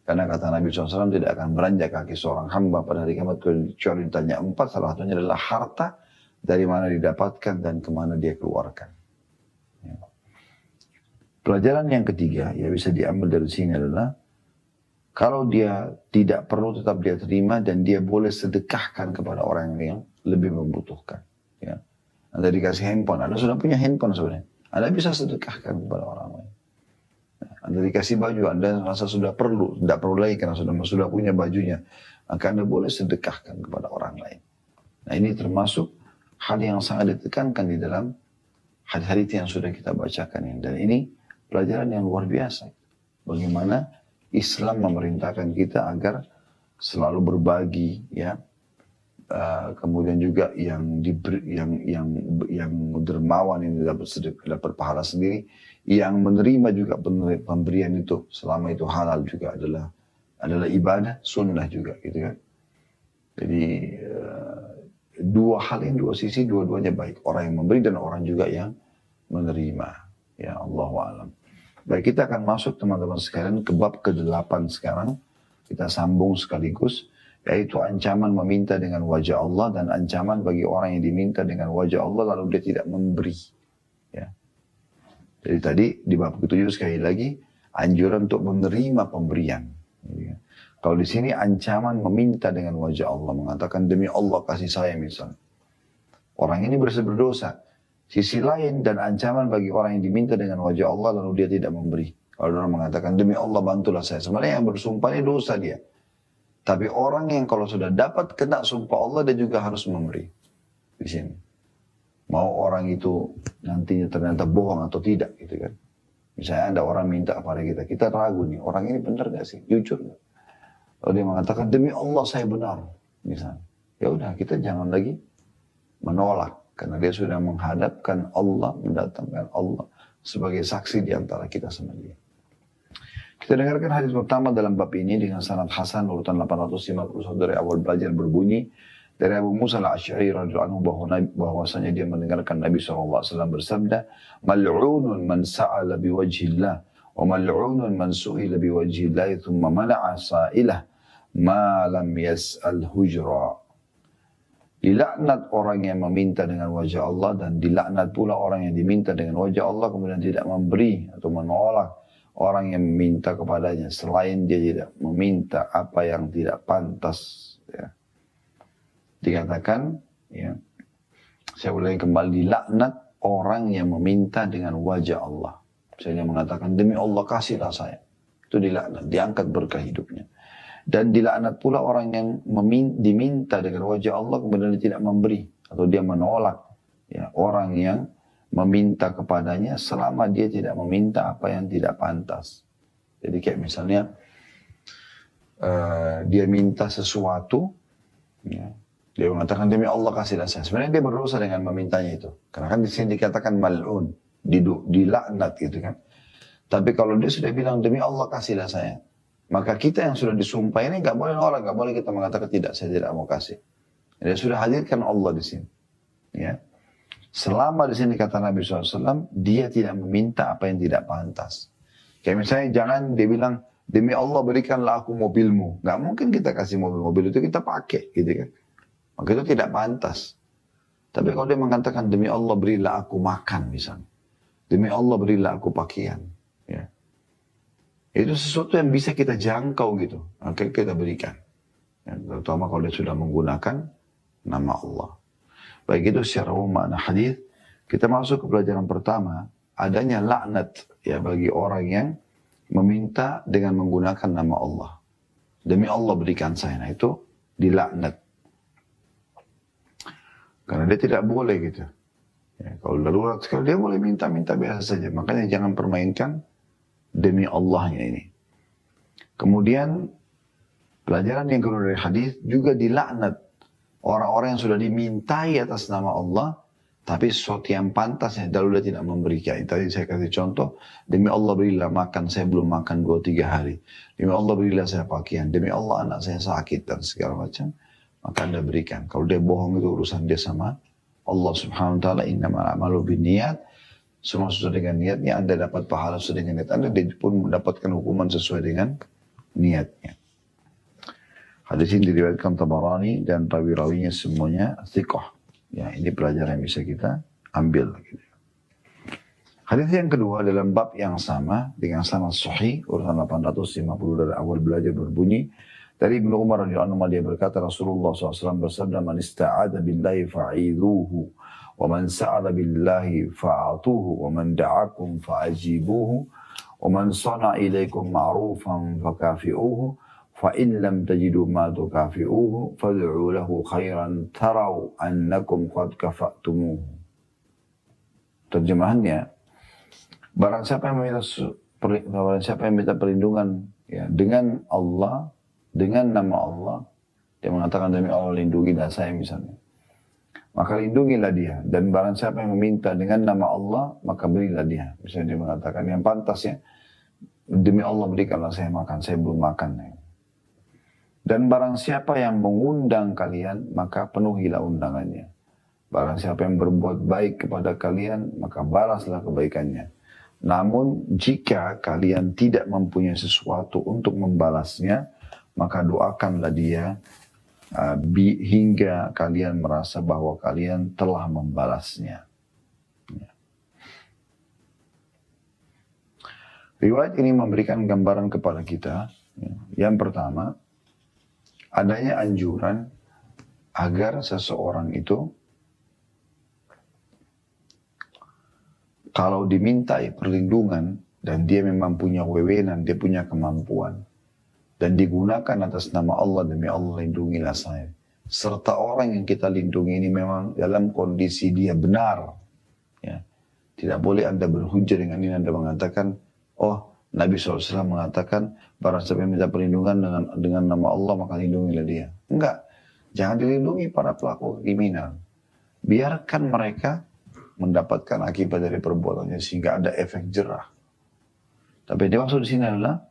Karena kata Nabi SAW tidak akan beranjak kaki seorang hamba pada hari kiamat kecuali ditanya 4, salah satunya adalah harta dari mana didapatkan dan kemana dia keluarkan. Ya. Pelajaran yang ketiga yang bisa diambil dari sini adalah kalau dia tidak perlu tetap dia terima dan dia boleh sedekahkan kepada orang yang lebih membutuhkan. Ya. Anda dikasih handphone, Anda sudah punya handphone sebenarnya. Anda bisa sedekahkan kepada orang lain. Anda dikasih baju, Anda merasa sudah perlu, tidak perlu lagi karena sudah punya bajunya. Maka Anda boleh sedekahkan kepada orang lain. Nah ini termasuk hal yang sangat ditekankan di dalam hadis-hadis yang sudah kita bacakan ini. Dan ini pelajaran yang luar biasa. Bagaimana Islam memerintahkan kita agar selalu berbagi, ya. Kemudian juga yang dermawan ini dapat pahala sendiri, yang menerima juga pemberian itu selama itu halal juga adalah ibadah sunnah juga gitu kan. Jadi dua hal ini, dua sisi, dua-duanya baik, orang yang memberi dan orang juga yang menerima. Ya Allahu a'lam. Baik, kita akan masuk teman-teman sekalian ke bab ke-8 sekarang. Kita sambung sekaligus, yaitu ancaman meminta dengan wajah Allah dan ancaman bagi orang yang diminta dengan wajah Allah lalu dia tidak memberi. Ya. Jadi tadi di bab ke-7 sekali lagi anjuran untuk menerima pemberian. Ya. Kalau di sini ancaman meminta dengan wajah Allah, mengatakan demi Allah kasih saya misalnya. Orang ini berdosa. Sisi lain dan ancaman bagi orang yang diminta dengan wajah Allah lalu dia tidak memberi. Kalau orang mengatakan demi Allah bantulah saya. Sebenarnya yang bersumpah ini dosa dia. Tapi orang yang kalau sudah dapat kena sumpah Allah, dia juga harus memberi. Di sini. Mau orang itu nantinya ternyata bohong atau tidak gitu kan. Misalnya ada orang minta kepada kita, kita ragu nih, orang ini benar gak sih? Jujur gak? Kalau dia mengatakan, demi Allah saya benar. Misalnya. Ya udah, kita jangan lagi menolak. Karena dia sudah menghadapkan Allah, mendatangkan Allah sebagai saksi di antara kita sama dia. Kita dengarkan hadis pertama dalam bab ini dengan sanad hasan urutan 851 dari awal belajar berbunyi dari Abu Musa al-Asy'ari radhiyallahu anhu bahwasanya dia mendengarkan Nabi SAW bersabda, "Mal'unun man sa'ala biwajhillah wa mal'unun man su'ila biwajhillah thumma mana'a sa'ilah ma lam yas'al hujra." Dilaknat orang yang meminta dengan wajah Allah dan dilaknat pula orang yang diminta dengan wajah Allah kemudian tidak memberi atau menolak orang yang meminta kepadanya selain dia tidak meminta apa yang tidak pantas. Ya. Dikatakan, ya, saya ulangi kembali, dilaknat orang yang meminta dengan wajah Allah. Misalnya mengatakan demi Allah kasihlah saya. Itu dilaknat, diangkat berkah hidupnya. Dan dilaknat pula orang yang diminta dengan wajah Allah kemudian dia tidak memberi atau dia menolak. Ya, orang yang meminta kepadanya selama dia tidak meminta apa yang tidak pantas. Jadi kayak misalnya dia minta sesuatu, ya, dia mengatakan demi Allah kasihlah saya. Sebenarnya dia berdosa dengan memintanya itu. Karena kan di sini dikatakan mal'un, dilaknat gitu kan. Tapi kalau dia sudah bilang demi Allah kasihlah saya, maka kita yang sudah disumpah ini nggak boleh nolak, nggak boleh kita mengatakan tidak, saya tidak mau kasih. Dia sudah hadirkan Allah di sini. Ya. Selama di sini kata Nabi SAW, dia tidak meminta apa yang tidak pantas. Kayak misalnya jangan dia bilang, demi Allah berikanlah aku mobilmu. Gak mungkin kita kasih mobil itu kita pakai gitu kan. Maka itu tidak pantas. Tapi kalau dia mengatakan demi Allah berilah aku makan misalnya. Demi Allah berilah aku pakaian. Ya. Itu sesuatu yang bisa kita jangkau gitu. Maka kita berikan. Ya, terutama kalau dia sudah menggunakan nama Allah. Baik itu secara umum makna hadis. Kita masuk ke pelajaran pertama, adanya laknat ya bagi orang yang meminta dengan menggunakan nama Allah. Demi Allah berikan saya. Nah itu dilaknat. Karena dia tidak boleh gitu. Ya, kalau darurat sekali dia boleh minta-minta biasa saja. Makanya jangan permainkan demi Allahnya ini. Kemudian pelajaran yang kedua dari hadis juga dilaknat orang-orang yang sudah dimintai atas nama Allah Tapi sesuatu yang pantas ya, lalu dia tidak memberikan. Tadi saya kasih contoh, demi Allah berilah makan, saya belum makan 2-3 hari. Demi Allah berilah saya pakaian, demi Allah anak saya sakit dan segala macam. Maka Anda berikan. Kalau dia bohong itu urusan dia sama Allah subhanahu wa ta'ala. Innamal a'malu binniyat. Semua sesuai dengan niatnya, Anda dapat pahala sesuai dengan niat Anda, dia pun mendapatkan hukuman sesuai dengan niatnya. Hadis ini diriwayatkan Tabarani dan rawi-rawinya semuanya thiqah. Ya, ini pelajaran yang bisa kita ambil. Hadis yang kedua dalam bab yang sama dengan sanad sahih urutan 850 dari awal belajar berbunyi dari Ibnu Umar radhiyallahu anhu dia berkata Rasulullah SAW bersabda man ista'adha billahi fa'idhuhu wa man sa'ala billahi fa'atuhu wa man da'akum fa'ajibuhu wa man sana'a ilaikum ma'rufan fakafi'uhu فَإِنْ لَمْ تَجِدُوا مَا تُكَافِئُوهُ فَادْعُوا لَهُ خَيْرًا تَرَوْا أَنَّكُمْ قَدْ كَفَأْتُمُوهُ. Terjemahannya, barang siapa yang minta perlindungan ya, dengan Allah, dengan nama Allah, dia mengatakan demi Allah lindungilah saya misalnya. Maka lindungilah dia. Dan barang siapa yang meminta dengan nama Allah, maka berilah dia. Misalnya dia mengatakan yang pantasnya, demi Allah berikanlah saya makan, saya belum makan. Ya. Dan barang siapa yang mengundang kalian, maka penuhilah undangannya. Barang siapa yang berbuat baik kepada kalian, maka balaslah kebaikannya. Namun jika kalian tidak mempunyai sesuatu untuk membalasnya, maka doakanlah dia hingga kalian merasa bahwa kalian telah membalasnya. Riwayat ini memberikan gambaran kepada kita. Yang pertama, adanya anjuran agar seseorang itu kalau dimintai perlindungan dan dia memang punya wewenang, dia punya kemampuan dan digunakan atas nama Allah, demi Allah lindungilah saya. Serta orang yang kita lindungi ini memang dalam kondisi dia benar. Ya. Tidak boleh Anda berhujah dengan ini, Anda mengatakan, oh Nabi SAW mengatakan, barang siapa yang minta perlindungan dengan nama Allah, maka lindungilah dia. Enggak. Jangan dilindungi para pelaku kriminal. Biarkan mereka mendapatkan akibat dari perbuatannya sehingga ada efek jerah. Tapi yang dimaksud di sini adalah,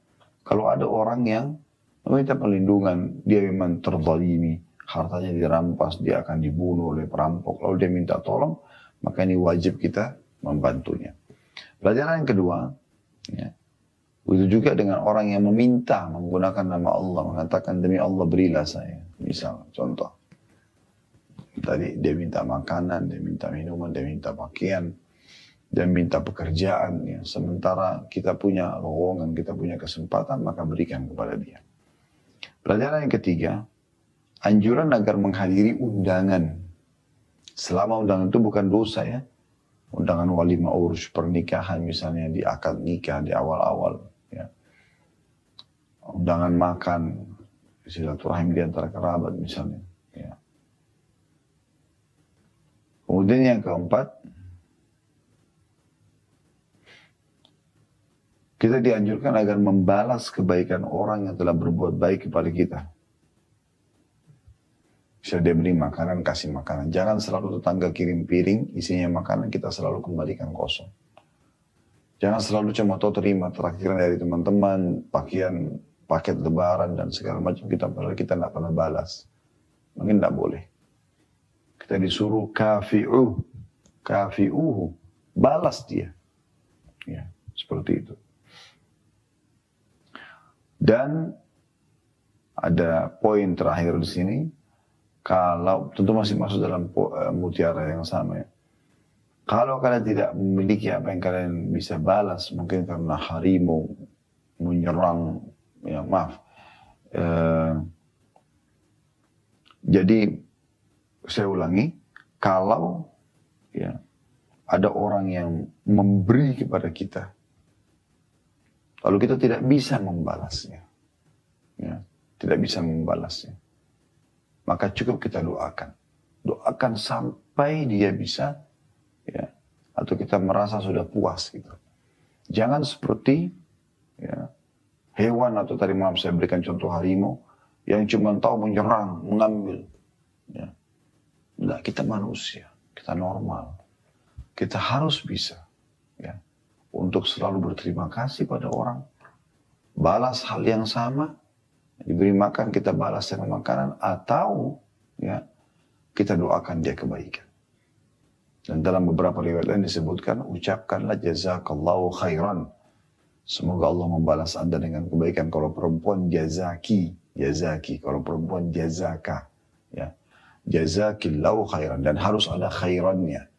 kalau ada orang yang meminta perlindungan, dia memang terzalimi, hartanya dirampas, dia akan dibunuh oleh perampok, lalu dia minta tolong, maka ini wajib kita membantunya. Pelajaran yang kedua, ya, begitu juga dengan orang yang meminta menggunakan nama Allah, mengatakan demi Allah berilah saya. Misal, contoh. Tadi dia minta makanan, dia minta minuman, dia minta pakaian, dia minta pekerjaan. Ya. Sementara kita punya lowongan, kita punya kesempatan, maka berikan kepada dia. Pelajaran yang ketiga, anjuran agar menghadiri undangan. Selama undangan itu bukan dosa ya. Undangan walimah urus pernikahan misalnya di akad nikah di awal-awal. Ya. Undangan makan, silaturahim di antara kerabat misalnya. Ya. Kemudian yang keempat, kita dianjurkan agar membalas kebaikan orang yang telah berbuat baik kepada kita. Bisa dia beri makanan, kasih makanan. Jangan selalu tetangga kirim piring, isinya makanan, kita selalu kembalikan kosong. Jangan selalu cuma tahu terima terakhiran dari teman-teman, pakaian, paket lebaran dan segala macam kita tidak pernah balas. Mungkin tidak boleh. Kita disuruh kafi'uhu, balas dia. Ya, seperti itu. Dan ada poin terakhir di sini, kalau tentu masih masuk dalam mutiara yang sama ya. Kalau kalian tidak memiliki apa yang kalian bisa balas, mungkin karena harimau menyerang, ya maaf. Jadi saya ulangi, kalau ya ada orang yang memberi kepada kita, lalu kita tidak bisa membalasnya, ya, tidak bisa membalasnya, maka cukup kita doakan sampai dia bisa, ya, atau kita merasa sudah puas gitu. Jangan seperti ya, hewan atau tadi maaf saya berikan contoh harimau yang cuma tahu menyerang, mengambil. Ya. Nah, kita manusia, kita normal. kita harus bisa ya, untuk selalu berterima kasih pada orang, balas hal yang sama, diberi makan kita balas dengan makanan, atau ya kita doakan dia kebaikan. Dan dalam beberapa riwayat lain disebutkan, ucapkanlah jazakallahu khairan. Semoga Allah membalas Anda dengan kebaikan. Kalau perempuan jazaki, jazaki. Kalau perempuan jazaka, ya. Jazakillahu khairan. Dan harus ada khairannya.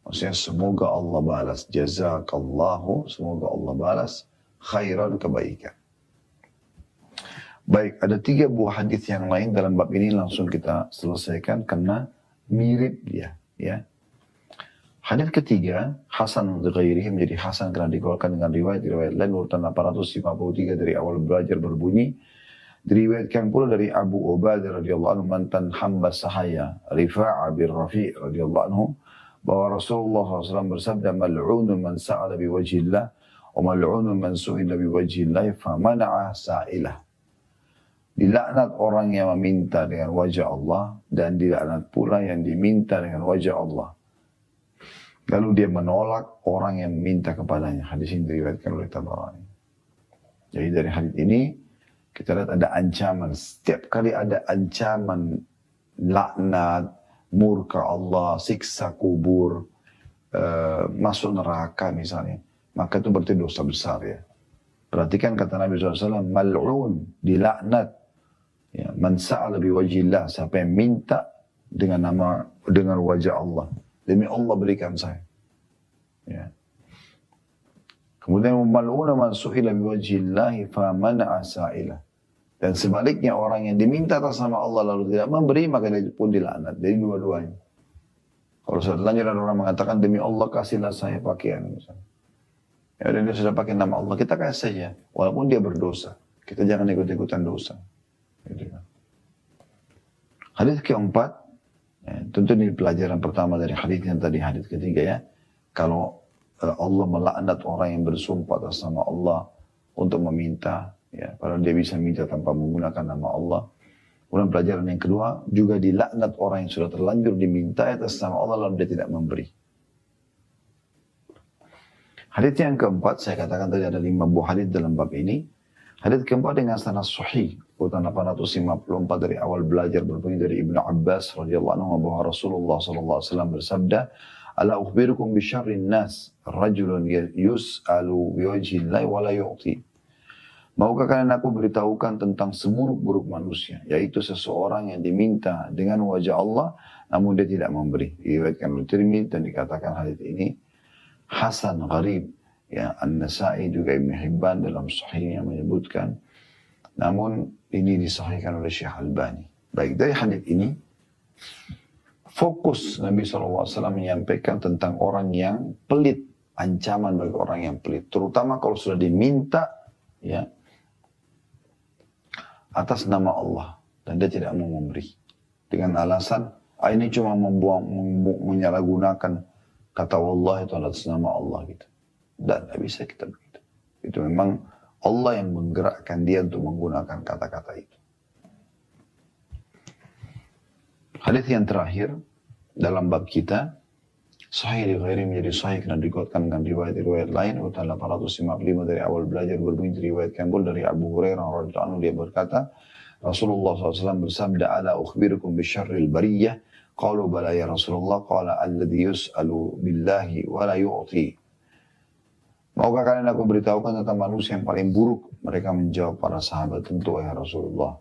Maksudnya semoga Allah balas. Jazakallahu, semoga Allah balas khairan, kebaikan. Baik, ada 3 buah hadis yang lain dalam bab ini langsung kita selesaikan karena mirip dia, ya. Hadis ketiga, Hasan Ghairihi menjadi Hasan karena dikeluarkan dengan riwayat lain urutan 853 dari awal belajar berbunyi. Diriwayatkan pula dari Abu Ubadah radhiyallahu anhu mantan hamba sahaya Rifa'ah bin Rafi' radhiyallahu anhu bahwa Rasulullah SAW bersabda, mal'unun man sa'ala biwajhillah wa mal'unun man su'ila biwajhillah famana'a sa'ilah. Dilaknat orang yang meminta dengan wajah Allah dan dilaknat pula yang diminta dengan wajah Allah. Lalu dia menolak orang yang minta kepadanya. Hadis ini diriwayatkan oleh Tabarani. Jadi dari hadis ini kita lihat ada ancaman. Setiap kali ada ancaman laknat, murka Allah, siksa kubur, masuk neraka misalnya, maka itu berarti dosa besar ya. Perhatikan kata Nabi SAW, mal'un, dilaknat. Ya, man sa'ala biwajhillah, siapa yang minta dengan wajah Allah. Demi Allah berikan saya. Ya. Kemudian mal'una man su'ila biwajhillahi famana'a sa'ilah. Dan sebaliknya orang yang diminta atas nama Allah lalu tidak memberi, maka dia pun dilaknat. Jadi dua-duanya. Kalau sudah terlanjur ada orang mengatakan demi Allah kasihlah saya pakaian misalnya. Ya, dan dia sudah pakai nama Allah, kita kasih saja. Walaupun dia berdosa. Kita jangan ikut-ikutan dosa. Gitu kan. Hadis keempat, ya, tentu ini pelajaran pertama dari hadis yang tadi, hadis ketiga ya. Kalau Allah melaknat orang yang bersumpah atas nama Allah untuk meminta, ya, padahal dia bisa minta tanpa menggunakan nama Allah. Kemudian pelajaran yang kedua, juga dilaknat orang yang sudah terlanjur diminta atas nama Allah lalu dia tidak memberi. Hadis yang keempat, saya katakan tadi ada 5 buah hadis dalam bab ini. Hadis keempat dengan sanad sahih, urutan 854 dari awal belajar berbunyi dari Ibnu Abbas radhiyallahu anhu bahwa Rasulullah SAW bersabda, ala ukhbirukum bi syarrin nas, rajulun yus'alu biwajhillahi wa la yu'ti. Maukah kalian aku beritahukan tentang seburuk-buruk manusia, yaitu seseorang yang diminta dengan wajah Allah, namun dia tidak memberi. Diriwayatkan oleh Tirmidzi dan dikatakan hadis ini hasan gharib. Ya, An-Nasa'i juga Ibn Hibban dalam sahihnya menyebutkan, namun ini disahihkan oleh Syekh Albani. Baik, dari hadis ini fokus Nabi SAW menyampaikan tentang orang yang pelit, ancaman bagi orang yang pelit, terutama kalau sudah diminta ya atas nama Allah dan dia tidak mau memberi dengan alasan ini cuma menyalahgunakan kata Allah itu atas nama Allah gitu. Dan tidak bisa kita begitu. Itu memang Allah yang menggerakkan dia untuk menggunakan kata-kata itu. Hadis yang terakhir dalam bab kita, sahih li ghairi menjadi sahih karena dikuatkan dengan riwayat-riwayat lain. Urutan 855 dari awal belajar berbunyi diriwayatkan pula dari Abu Hurairah radhiyallahu anhu, dia berkata, Rasulullah SAW bersabda, ala ukhbirukum bisyarril bariyah. Qalu bala ya Rasulullah, qala alladhi yus'alu billahi wa la yu'ti. Maukah kalian aku beritahukan tentang manusia yang paling buruk? Mereka menjawab para sahabat, tentu ya Rasulullah.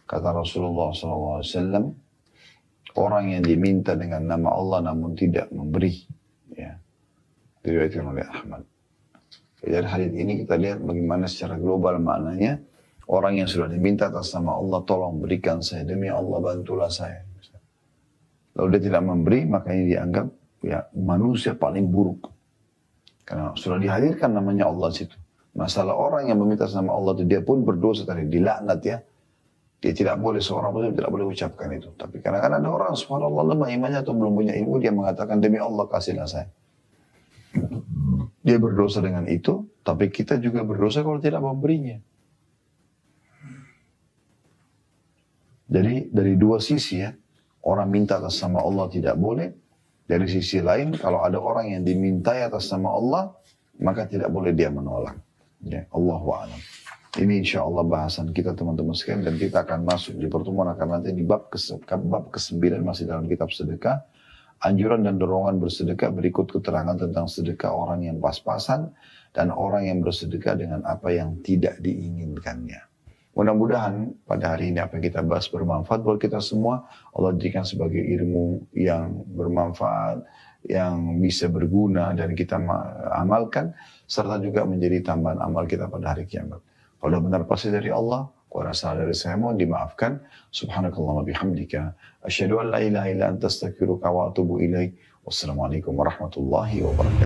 Kata Rasulullah SAW, orang yang diminta dengan nama Allah namun tidak memberi. Ya. Diriwayatkan oleh Ahmad. Dari hadis ini kita lihat bagaimana secara global maknanya. Orang yang sudah diminta atas nama Allah, tolong berikan saya, demi Allah bantulah saya. Lalu dia tidak memberi, makanya dianggap ya manusia paling buruk. Karena sudah dihadirkan namanya Allah situ. Masalah orang yang meminta nama Allah itu dia pun berdosa tadi, dilaknat ya. Dia tidak boleh, seorang muslim tidak boleh ucapkan itu. Tapi kadang-kadang ada orang subhanallah lemah imannya atau belum punya ilmu, dia mengatakan demi Allah kasihlah saya. Dia berdosa dengan itu, tapi kita juga berdosa kalau tidak memberinya. Jadi dari dua sisi ya, orang minta atas nama Allah tidak boleh, Dari sisi lain, kalau ada orang yang dimintai atas nama Allah, maka tidak boleh dia menolak. Ya, Allahu a'lam. Ini insya Allah bahasan kita teman-teman sekalian, dan kita akan masuk di pertemuan akan nanti di bab ke-9 masih dalam kitab sedekah. Anjuran dan dorongan bersedekah, berikut keterangan tentang sedekah orang yang pas-pasan dan orang yang bersedekah dengan apa yang tidak diinginkannya. Mudah-mudahan pada hari ini apa yang kita bahas bermanfaat buat kita semua. Allah jadikan sebagai ilmu yang bermanfaat, yang bisa berguna dan kita amalkan, serta juga menjadi tambahan amal kita pada hari kiamat. Kalau benar pasti dari Allah, kalau salah dari saya mohon dimaafkan. Subhanakallahumma bihamdika, asyhadu an la ilaha illa anta astaghfiruka wa atubu ilaik. Wassalamualaikum warahmatullahi wabarakatuh.